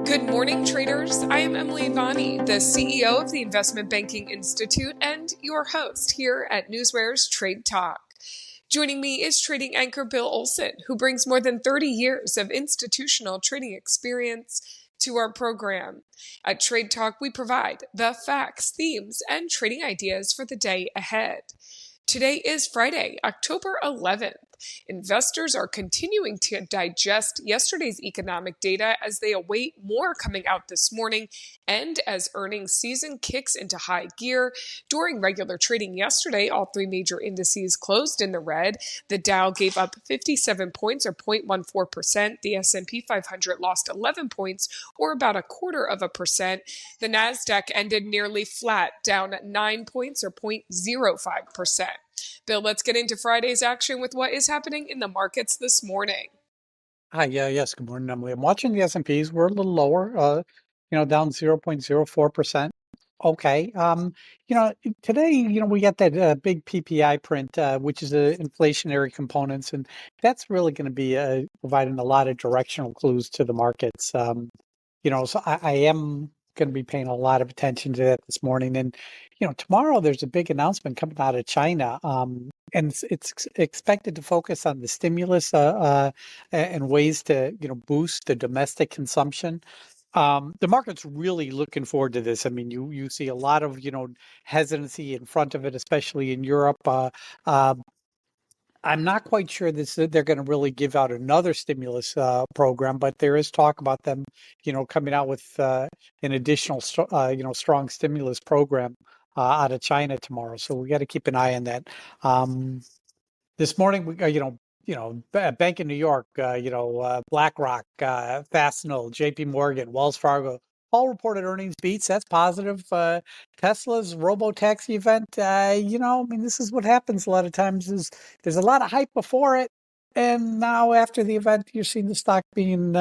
Good morning, traders. I am Emily Vani, the CEO of the Investment Banking Institute and your host here at NewsWare's Trade Talk. Joining me is trading anchor Bill Olson, who brings more than 30 years of institutional trading experience to our program. At Trade Talk, we provide the facts, themes, and trading ideas for the day ahead. Today is Friday, October 11th. Investors are continuing to digest yesterday's economic data as they await more coming out this morning and as earnings season kicks into high gear. During regular trading yesterday, all three major indices closed in the red. The Dow gave up 57 points or 0.14%. The S&P 500 lost 11 points or about 0.25%. The Nasdaq ended nearly flat, down 9 points or 0.05%. Bill, let's get into Friday's action with what is happening in the markets this morning. Hi, yes, good morning, Emily. I'm watching the S&Ps. We're a little lower, down 0.04%. Okay. Today, we got that big PPI print, which is inflationary components, and that's really going to be providing a lot of directional clues to the markets. So I am going to be paying a lot of attention to that this morning. And, tomorrow there's a big announcement coming out of China. And it's expected to focus on the stimulus and ways to, boost the domestic consumption. The market's really looking forward to this. I mean, you see a lot of, hesitancy in front of it, especially in Europe. I'm not quite sure they're going to really give out another stimulus program, but there is talk about them, coming out with an additional, strong stimulus program out of China tomorrow. So we got to keep an eye on that. This morning, we, Bank of New York, BlackRock, Fastenal, J.P. Morgan, Wells Fargo, all reported earnings beats. That's positive. Tesla's robo-taxi event, this is what happens a lot of times is there's a lot of hype before it. And now after the event, you're seeing the stock being,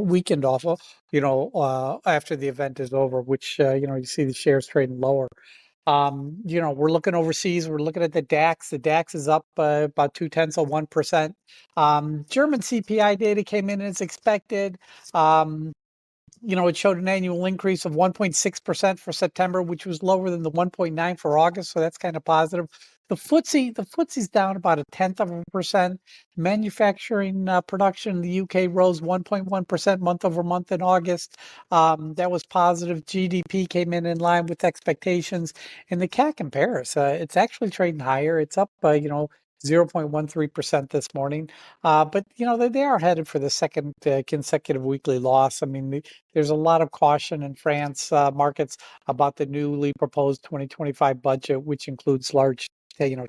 weakened off of, after the event is over, which, you see the shares trading lower. We're looking overseas. We're looking at the DAX. The DAX is up about 0.2%. German CPI data came in as expected. It showed an annual increase of 1.6% for September, which was lower than the 1.9 for August. So that's kind of positive. The FTSE's down about 0.1%. Manufacturing production in the UK rose 1.1% month over month in August. That was positive. GDP came in line with expectations. And the CAC compares, it's actually trading higher. It's up, 0.13% this morning. But, they are headed for the second consecutive weekly loss. I mean, there's a lot of caution in France markets about the newly proposed 2025 budget, which includes large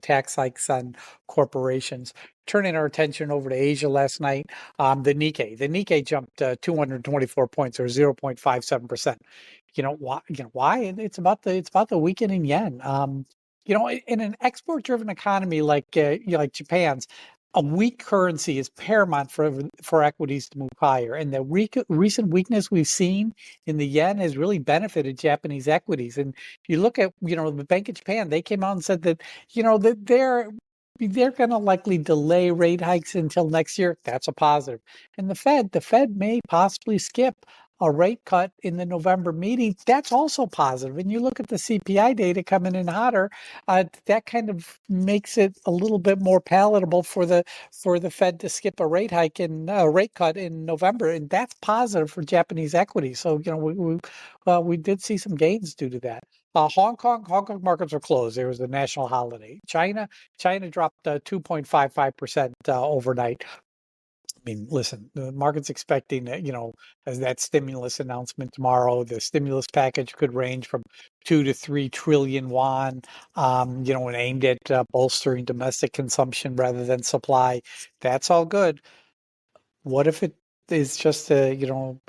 tax hikes on corporations. Turning our attention over to Asia last night, the Nikkei jumped 224 points or 0.57%. Why? It's about the weakening yen. In an export-driven economy like Japan's, a weak currency is paramount for equities to move higher. And the recent weakness we've seen in the yen has really benefited Japanese equities. And if you look at, the Bank of Japan, they came out and said that, that they're going to likely delay rate hikes until next year. That's a positive. And the Fed may possibly skip a rate cut in the November meeting. That's also positive. And you look at the CPI data coming in hotter, that kind of makes it a little bit more palatable for the Fed to skip a rate hike in rate cut in November, and that's positive for Japanese equities. So we did see some gains due to that. Hong Kong markets are closed. There was a national holiday. China dropped 2.55% overnight. I mean, listen, the market's expecting that, as that stimulus announcement tomorrow, the stimulus package could range from 2 to 3 trillion yuan, and aimed at bolstering domestic consumption rather than supply. That's all good. What if it is just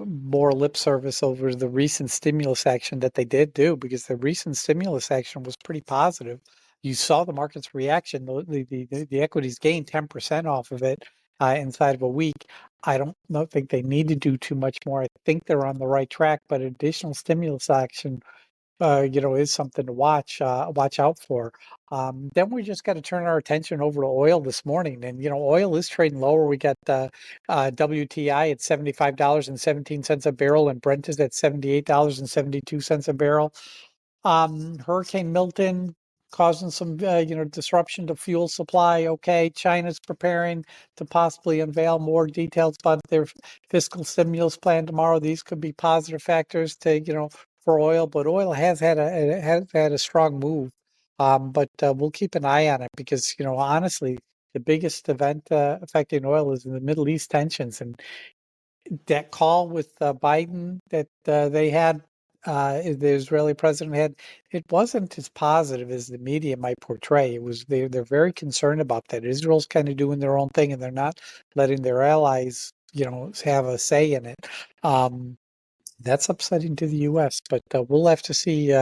more lip service over the recent stimulus action that they did do? Because the recent stimulus action was pretty positive. You saw the market's reaction. The equities gained 10% off of it inside of a week. I don't think they need to do too much more. I think they're on the right track, but additional stimulus action is something to watch out for. Then we just got to turn our attention over to oil this morning, and oil is trading lower. We got WTI at $75.17 a barrel, and Brent is at $78.72 a barrel. Hurricane Milton causing some, disruption to fuel supply. Okay, China's preparing to possibly unveil more details about their fiscal stimulus plan tomorrow. These could be positive factors to, for oil, but oil has had a strong move. But we'll keep an eye on it because, honestly, the biggest event affecting oil is in the Middle East tensions, and that call with Biden that they had, the Israeli president had, it wasn't as positive as the media might portray. It was they're very concerned about that. Israel's kind of doing their own thing, and they're not letting their allies, have a say in it. That's upsetting to the U.S., but we'll have to see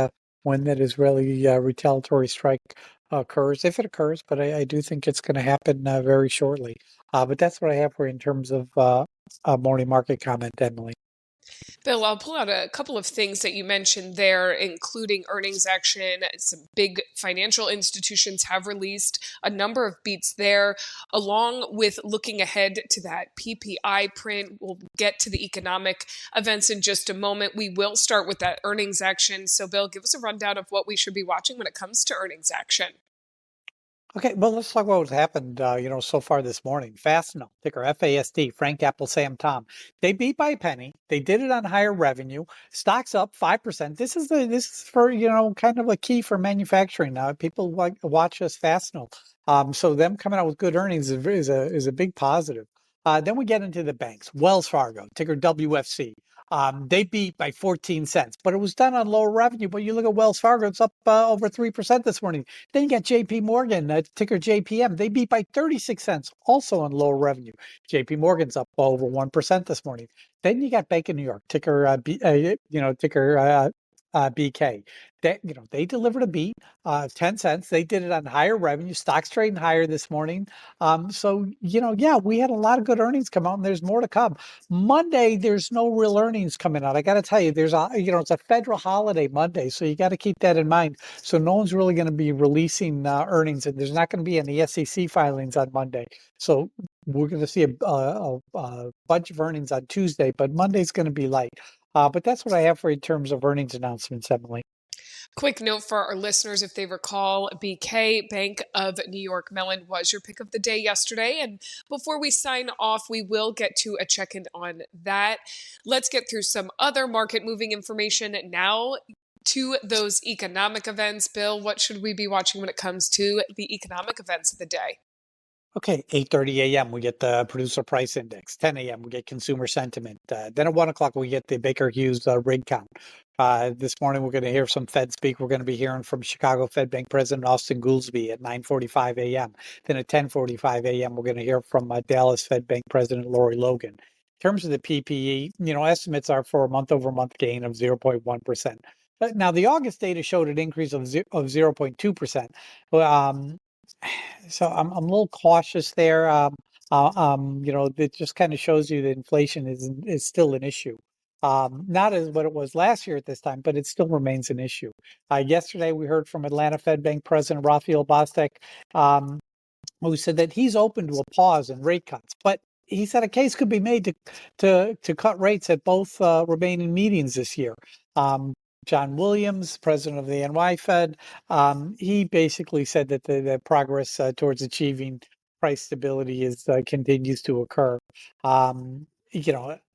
when that Israeli retaliatory strike occurs, if it occurs. But I do think it's going to happen very shortly. But that's what I have for you in terms of a morning market comment, Emily. Bill, I'll pull out a couple of things that you mentioned there, including earnings action. Some big financial institutions have released a number of beats there, along with looking ahead to that PPI print. We'll get to the economic events in just a moment. We will start with that earnings action. So, Bill, give us a rundown of what we should be watching when it comes to earnings action. Okay, well, let's talk about what's happened, so far this morning. Fastenal, ticker FAST, Frank, Apple, Sam, Tom. They beat by a penny. They did it on higher revenue. Stocks up 5%. This is for, kind of a key for manufacturing. People like watch us Fastenal. So them coming out with good earnings is a big positive. Then we get into the banks. Wells Fargo, ticker WFC. They beat by 14 cents, but it was done on lower revenue. But you look at Wells Fargo, it's up over 3% this morning. Then you got JP Morgan, ticker JPM. They beat by 36 cents, also on lower revenue. JP Morgan's up over 1% this morning. Then you got Bank of New York, ticker BK. They delivered a beat, 10 cents. They did it on higher revenue. Stocks trading higher this morning. So, we had a lot of good earnings come out, and there's more to come. Monday, there's no real earnings coming out. I got to tell you, it's a federal holiday Monday, so you got to keep that in mind. So no one's really going to be releasing earnings, and there's not going to be any SEC filings on Monday. So we're going to see a bunch of earnings on Tuesday, but Monday's going to be light. But that's what I have for you in terms of earnings announcements, Emily. Quick note for our listeners, if they recall, BK, Bank of New York Mellon, was your pick of the day yesterday. And before we sign off, we will get to a check-in on that. Let's get through some other market moving information now to those economic events. Bill, what should we be watching when it comes to the economic events of the day? Okay, 8:30 a.m. we get the producer price index. 10 a.m. we get consumer sentiment. Then at 1 o'clock we get the Baker Hughes rig count. This morning we're going to hear some Fed speak. We're going to be hearing from Chicago Fed Bank President Austin Goolsbee at 9:45 a.m. Then at 10:45 a.m. we're going to hear from Dallas Fed Bank President Lori Logan. In terms of the PPE, estimates are for a month-over-month gain of 0.1%. Now the August data showed an increase of 0.2%. So I'm a little cautious there. It just kind of shows you that inflation is still an issue. Not as what it was last year at this time, but it still remains an issue. Yesterday, we heard from Atlanta Fed Bank President Raphael Bostic, who said that he's open to a pause in rate cuts, but he said a case could be made to cut rates at both remaining meetings this year. John Williams, president of the NY Fed, he basically said that the progress towards achieving price stability continues to occur.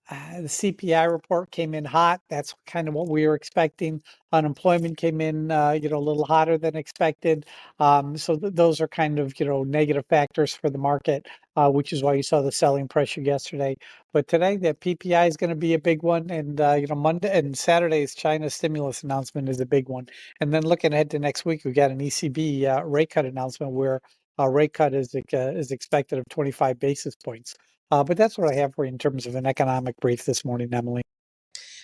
The CPI report came in hot. That's kind of what we were expecting. Unemployment came in, a little hotter than expected. So those are kind of, negative factors for the market, which is why you saw the selling pressure yesterday. But today, the PPI is going to be a big one, and Monday and Saturday's China stimulus announcement is a big one. And then looking ahead to next week, we got an ECB rate cut announcement where a rate cut is expected of 25 basis points. But that's what I have for you in terms of an economic brief this morning, Emily.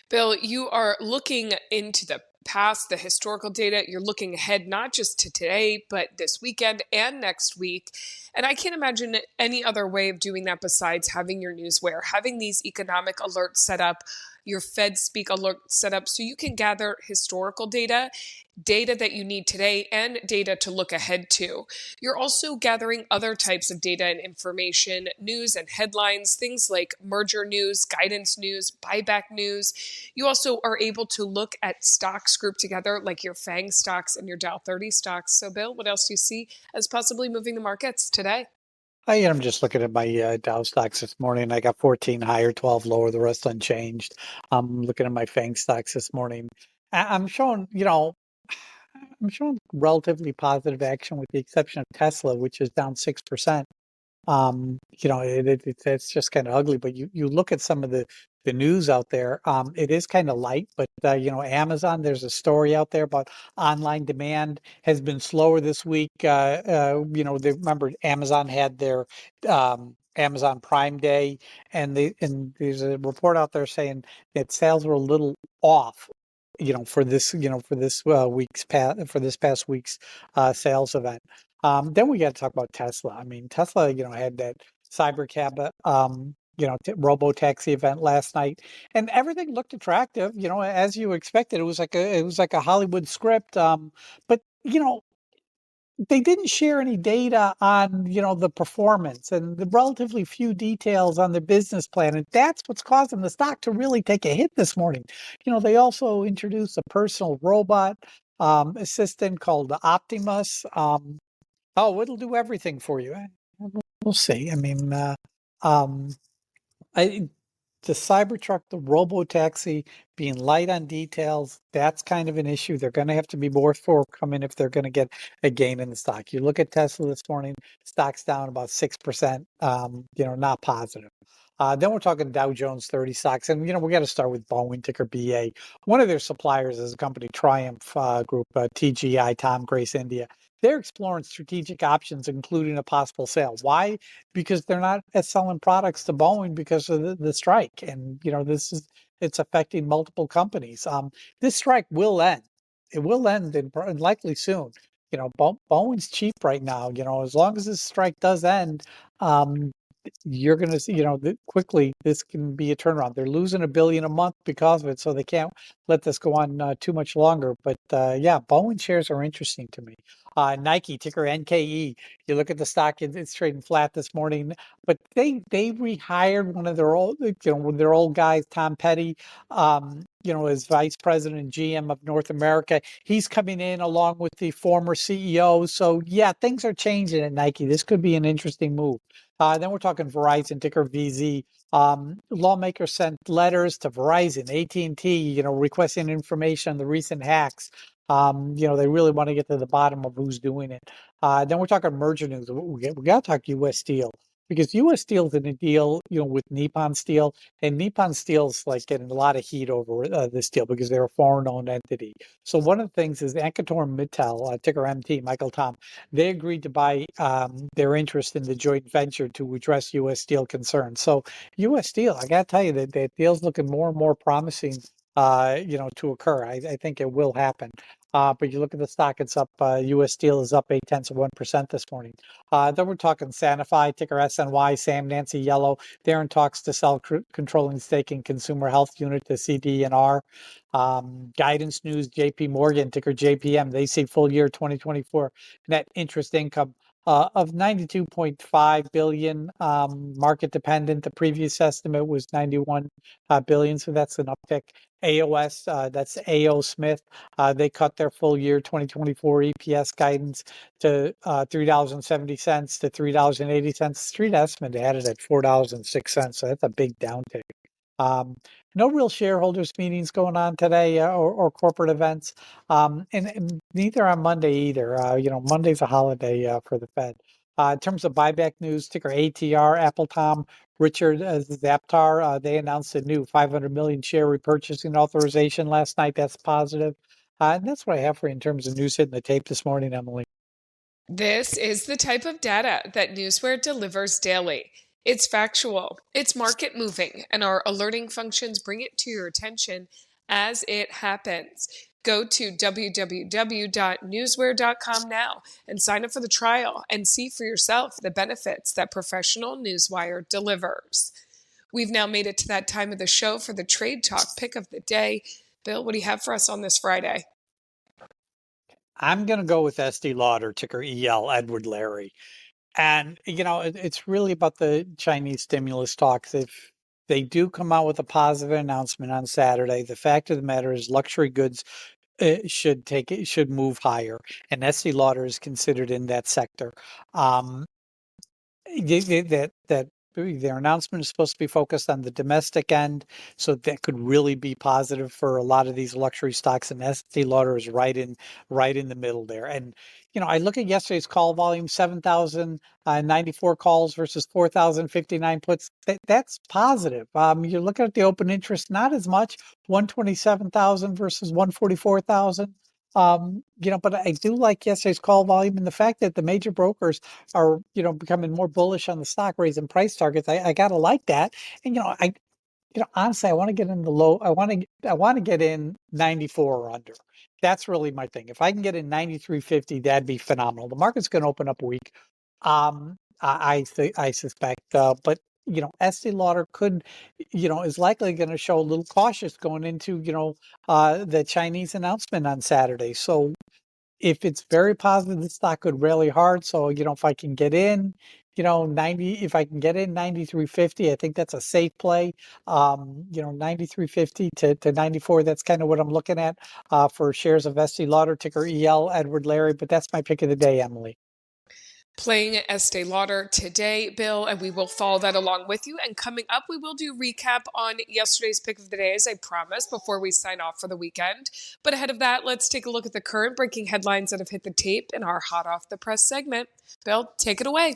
Bill, you are looking into the past, the historical data. You're looking ahead not just to today, but this weekend and next week. And I can't imagine any other way of doing that besides having your NewsWare, having these economic alerts set up your Fed Speak alert set up so you can gather historical data, data that you need today, and data to look ahead to. You're also gathering other types of data and information, news and headlines, things like merger news, guidance news, buyback news. You also are able to look at stocks grouped together, like your FANG stocks and your Dow 30 stocks. So, Bill, what else do you see as possibly moving the markets today? I'm just looking at my Dow stocks this morning. I got 14 higher, 12 lower, the rest unchanged. I'm looking at my FANG stocks this morning. I'm showing, I'm showing relatively positive action with the exception of Tesla, which is down 6%. It's just kind of ugly, but you look at some of the news out there, it is kind of light, but Amazon, there's a story out there about online demand has been slower this week. Remember Amazon had their Amazon Prime Day, and there's a report out there saying that sales were a little off, for this past week's sales event. Then we got to talk about Tesla. I mean, Tesla, had that cyber robo taxi event last night, and everything looked attractive. As you expected, it was like a Hollywood script. But they didn't share any data on the performance and the relatively few details on the business plan, and that's what's causing the stock to really take a hit this morning. They also introduced a personal robot assistant called Optimus. Oh, it'll do everything for you. We'll see. I mean, um, I the Cybertruck, the robo-taxi being light on details, that's kind of an issue. They're going to have to be more forthcoming if they're going to get a gain in the stock. You look at Tesla this morning, stock's down about 6%, not positive. Then we're talking Dow Jones 30 stocks. And, we got to start with Boeing, ticker BA. One of their suppliers is a company, Triumph Group, TGI, Tom Grace India. They're exploring strategic options, including a possible sale. Why? Because they're not selling products to Boeing because of the strike. And, it's affecting multiple companies. This strike will end. It will end and likely soon. Boeing's cheap right now. As long as this strike does end, you're going to see, quickly this can be a turnaround. They're losing $1 billion a month because of it, so they can't let this go on too much longer. But yeah, Boeing shares are interesting to me. Nike, ticker NKE. You look at the stock; it's trading flat this morning. But they rehired one of their old guys, Tom Petty. As vice president and GM of North America. He's coming in along with the former CEO. So yeah, things are changing at Nike. This could be an interesting move. Then we're talking Verizon, ticker VZ. Lawmakers sent letters to Verizon, AT&T, requesting information on the recent hacks. They really want to get to the bottom of who's doing it. Then we're talking merger news. We got to talk U.S. Steel because U.S. Steel's in a deal, with Nippon Steel, and Nippon Steel's like getting a lot of heat over this deal because they're a foreign-owned entity. So one of the things is Anchor Mittal, ticker MT, Michael Tom, they agreed to buy their interest in the joint venture to address U.S. Steel concerns. So U.S. Steel, I got to tell you that deal's looking more and more promising, to occur. I think it will happen. But you look at the stock, it's up. U.S. Steel is up 0.8% this morning. Then we're talking Sanofi, ticker SNY, Sam Nancy Yellow. They're in talks to sell controlling stake in consumer health unit to CD&R. Guidance news, JP Morgan, ticker JPM. They see full year 2024 net interest income of 92.5 billion, market dependent. The previous estimate was 91 billion, so that's an uptick. AOS, that's AO Smith. They cut their full year 2024 EPS guidance to $3.70 to $3.80. Street estimate had it at $4.06, so that's a big downtick. No real shareholders meetings going on today or corporate events, and neither on Monday either. Monday's a holiday for the Fed. In terms of buyback news, ticker ATR, Apple Tom, Richard Zaptar, they announced a new 500 million share repurchasing authorization last night. That's positive. And that's what I have for you in terms of news hitting the tape this morning, Emily. This is the type of data that Newsware delivers daily. It's factual, it's market moving, and our alerting functions bring it to your attention as it happens. Go to www.newsware.com now and sign up for the trial and see for yourself the benefits that professional Newswire delivers. We've now made it to that time of the show for the Trade Talk pick of the day. Bill, what do you have for us on this Friday? I'm going to go with Estee Lauder, ticker EL, Edward Larry. And, it's really about the Chinese stimulus talks. If they do come out with a positive announcement on Saturday, the fact of the matter is luxury goods should move higher. And Estee Lauder is considered in that sector. Um, that their announcement is supposed to be focused on the domestic end, so that could really be positive for a lot of these luxury stocks. And Estee Lauder is right in the middle there. And I look at yesterday's call volume: 7,094 calls versus 4,059 puts. That's positive. You're looking at the open interest, not as much, 127,000 versus 144,000. But I do like yesterday's call volume and the fact that the major brokers are, becoming more bullish on the stock, raising price targets. I gotta like that. And honestly, I want to get in the low. I want to get in 94 or under. That's really my thing. If I can get in 93.50, that'd be phenomenal. The market's going to open up weak. I suspect, but Estee Lauder could, is likely going to show a little cautious going into, the Chinese announcement on Saturday. So if it's very positive, the stock could rally hard. So, if I can get in, 90, if I can get in 93.50, I think that's a safe play. 93.50 to 94, that's kind of what I'm looking at for shares of Estee Lauder, ticker EL, Edward Larry. But that's my pick of the day, Emily. Playing Estee Lauder today, Bill, and we will follow that along with you. And coming up, we will do recap on yesterday's pick of the day, as I promised, before we sign off for the weekend. But ahead of that, let's take a look at the current breaking headlines that have hit the tape in our hot off the press segment. Bill, take it away.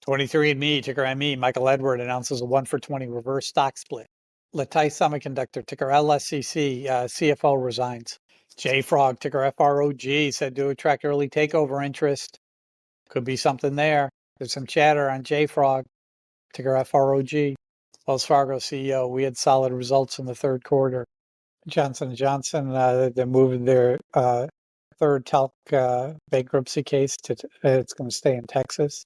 23andMe, ticker ME, Michael Edward announces a 1-for-20 reverse stock split. Latai Semiconductor, ticker LSCC, CFO resigns. JFrog, ticker FROG, said to attract early takeover interest. Could be something there. There's some chatter on JFrog, ticker FROG. Wells Fargo CEO, we had solid results in the third quarter. Johnson & Johnson, they're moving their third talc bankruptcy case to it's going to stay in Texas.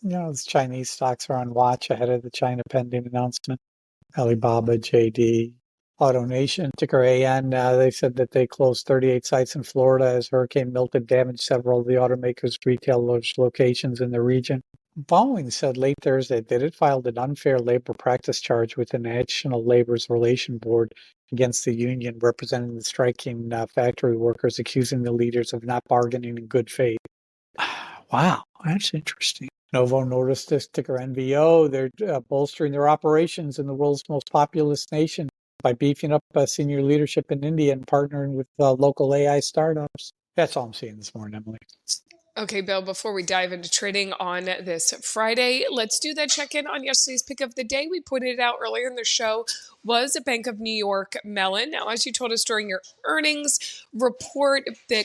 The Chinese stocks are on watch ahead of the China pending announcement. Alibaba, JD, AutoNation, ticker AN, they said that they closed 38 sites in Florida as Hurricane Milton damaged several of the automakers' retail locations in the region. Boeing said late Thursday that it filed an unfair labor practice charge with the National Labor's Relation Board against the union representing the striking factory workers, accusing the leaders of not bargaining in good faith. Wow, that's interesting. Novo Nordisk, ticker NVO, they're bolstering their operations in the world's most populous nation by beefing up senior leadership in India and partnering with local AI startups. That's all I'm seeing this morning, Emily. Okay, Bill, before we dive into trading on this Friday, let's do that check-in on yesterday's pick of the day. We pointed it out earlier in the show, was a Bank of New York Mellon. Now, as you told us during your earnings report, the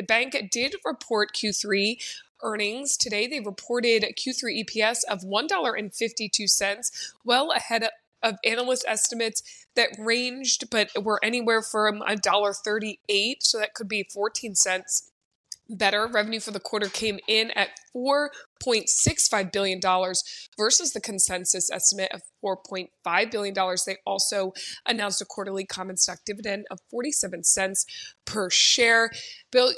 bank did report Q3 earnings today. They reported Q3 EPS of $1.52, well ahead of analyst estimates that ranged, but were anywhere from $1.38, so that could be 14 cents better. Revenue for the quarter came in at $4.65 billion versus the consensus estimate of $4.5 billion. They also announced a quarterly common stock dividend of 47 cents per share. Bill,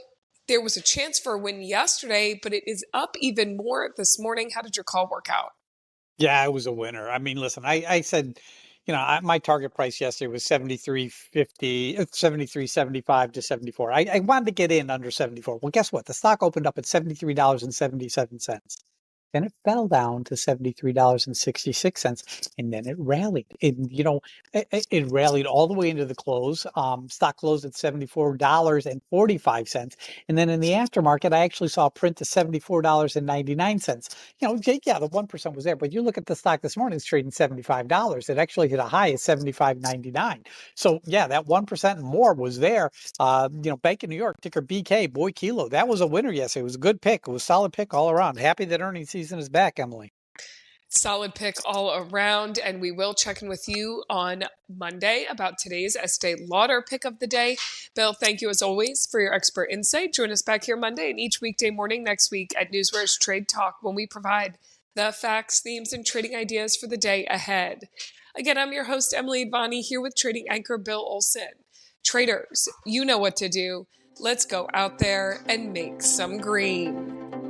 there was a chance for a win yesterday, but it is up even more this morning. How did your call work out? Yeah, it was a winner. I mean, listen, I said, my target price yesterday was 73.50, 73.75 to 74. I wanted to get in under 74. Well, guess what? The stock opened up at $73.77. Then it fell down to $73.66, and then it rallied. It rallied all the way into the close. Stock closed at $74.45, and then in the aftermarket, I actually saw a print to $74.99. Yeah, the 1% was there, but you look at the stock this morning; it's trading $75. It actually hit a high of $75.99. So yeah, that 1% and more was there. Bank of New York, ticker BK, boy kilo. That was a winner yesterday. It was a good pick. It was a solid pick all around. Happy that earnings season is back, Emily. Solid pick all around, and we will check in with you on Monday about today's Estee Lauder pick of the day. Bill, thank you as always for your expert insight. Join us back here Monday and each weekday morning next week at NewsWare's Trade Talk when we provide The facts, themes, and trading ideas for the day ahead. Again, I'm your host, Emily Advani, here with trading anchor Bill Olson. Traders, you know what to do. Let's go out there and make some green.